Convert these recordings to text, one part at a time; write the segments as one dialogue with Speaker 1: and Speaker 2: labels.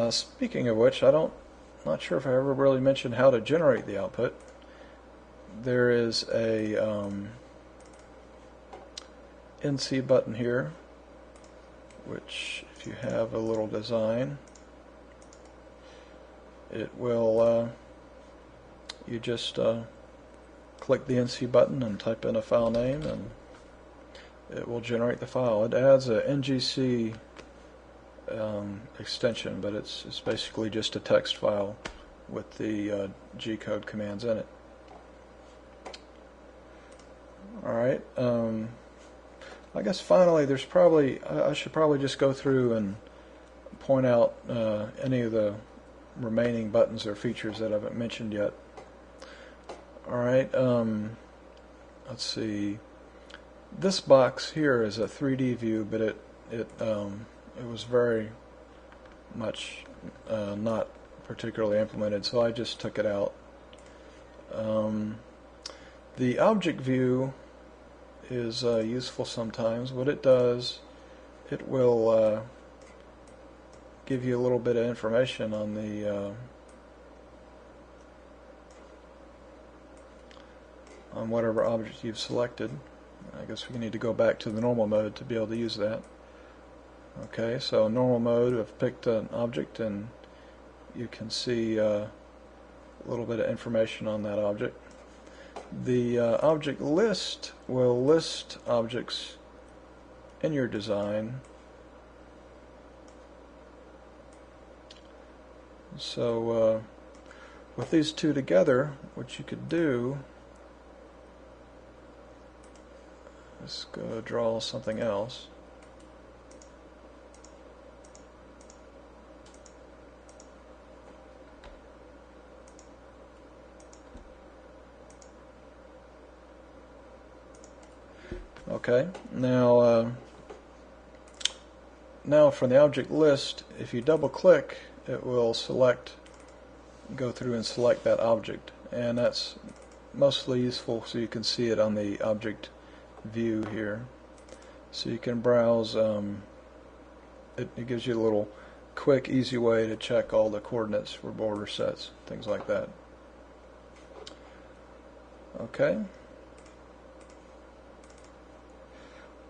Speaker 1: Speaking of which, not sure if I ever really mentioned how to generate the output. There is a NC button here, which if you have a little design, it will, you just click the NC button and type in a file name and it will generate the file. It adds a NGC extension, but it's basically just a text file with the G-code commands in it. Alright, I guess finally there's probably, I should probably just go through and point out any of the remaining buttons or features that I haven't mentioned yet. Alright, let's see. This box here is a 3D view, but it was very much not particularly implemented, so I just took it out. The object view is useful sometimes. What it does, it will give you a little bit of information on the on whatever object you've selected. I guess we need to go back to the normal mode to be able to use that. Okay, so normal mode, I've picked an object and you can see a little bit of information on that object. The object list will list objects in your design. So with these two together, what you could do, let's go draw something else. Okay, now from the object list, if you double click, it will go through and select that object, and that's mostly useful so you can see it on the object view here. So you can browse, it gives you a little quick, easy way to check all the coordinates for border sets, things like that. Okay.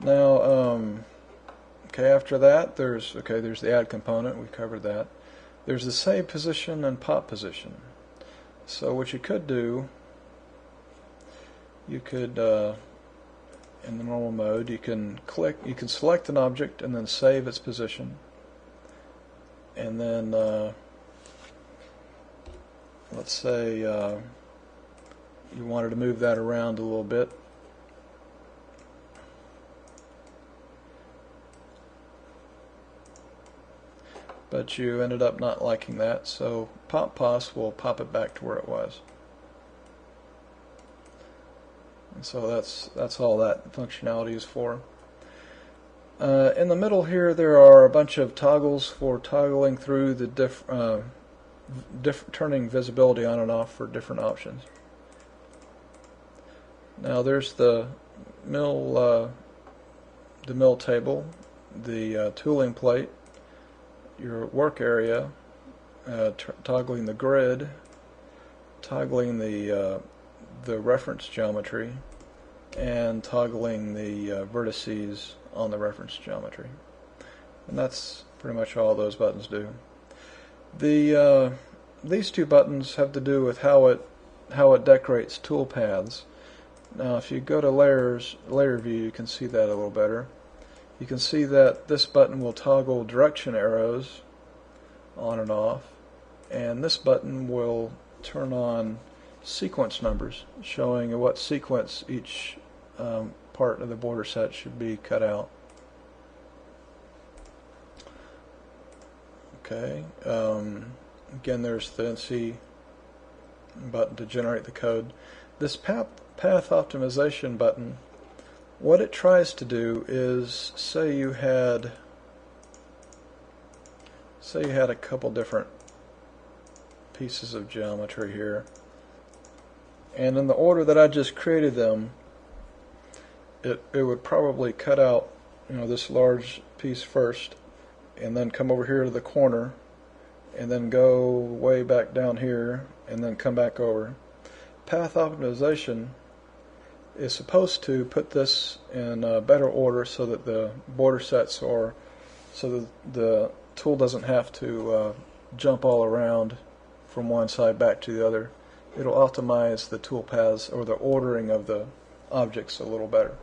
Speaker 1: Now, okay, after that, there's the add component. We covered that. There's the save position and pop position. So what you could do, you could, in the normal mode, you can select an object and then save its position, and then let's say you wanted to move that around a little bit. But you ended up not liking that, so pop pos will pop it back to where it was. And so that's all that functionality is for. In the middle here, there are a bunch of toggles for toggling through the turning visibility on and off for different options. Now there's the mill table, the tooling plate, your work area, toggling the grid, toggling the reference geometry, and toggling the vertices on the reference geometry. And that's pretty much all those buttons do. These two buttons have to do with how it decorates tool paths. Now if you go to layer view, you can see that a little better. You can see that this button will toggle direction arrows on and off, and this button will turn on sequence numbers, showing what sequence each part of the border set should be cut out. Okay, again there's the NC button to generate the code. This path optimization button, what it tries to do is, say you had a couple different pieces of geometry here, and in the order that I just created them, it would probably cut out this large piece first, and then come over here to the corner and then go way back down here and then come back over. Path optimization is supposed to put this in a better order so that the border sets are, so that the tool doesn't have to jump all around from one side back to the other. It'll optimize the tool paths or the ordering of the objects a little better.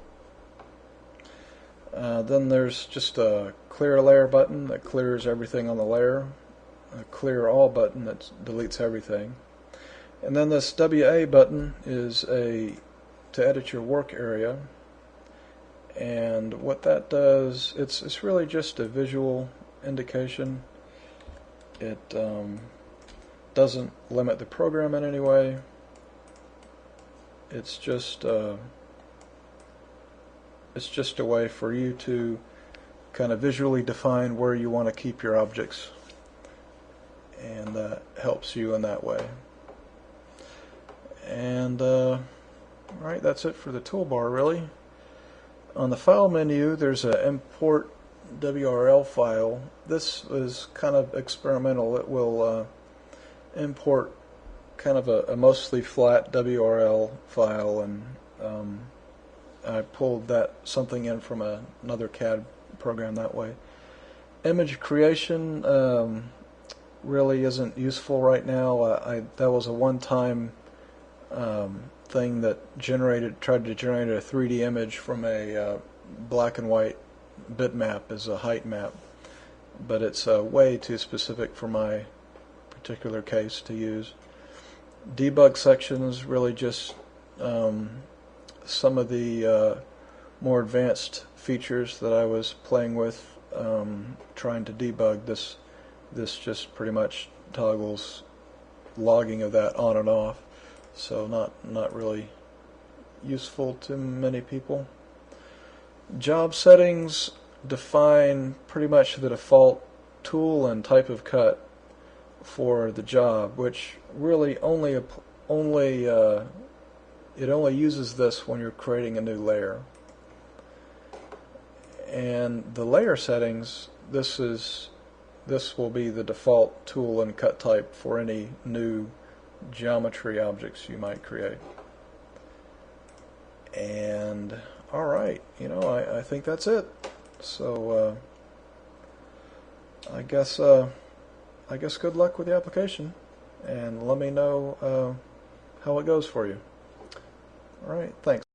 Speaker 1: Then there's just a clear layer button that clears everything on the layer, a clear all button that deletes everything, and then this WA button is to edit your work area. And what that does, it's really just a visual indication. It doesn't limit the program in any way. It's just a way for you to kind of visually define where you want to keep your objects, and that helps you in that way. And right, that's it for the toolbar, really. On the file menu, there's an import WRL file. This is kind of experimental. It will import kind of a mostly flat WRL file, and I pulled something in from another CAD program that way. Image creation really isn't useful right now. That was a one-time thing that tried to generate a 3D image from a black and white bitmap as a height map, but it's way too specific for my particular case to use. Debug sections really just some of the more advanced features that I was playing with, trying to debug this. This just pretty much toggles logging of that on and off, so not really useful to many people. Job settings define pretty much the default tool and type of cut for the job, which really it only uses this when you're creating a new layer. And the layer settings, this will be the default tool and cut type for any new geometry objects you might create. And alright, I think that's it. So I guess good luck with the application, and let me know how it goes for you. Alright, thanks.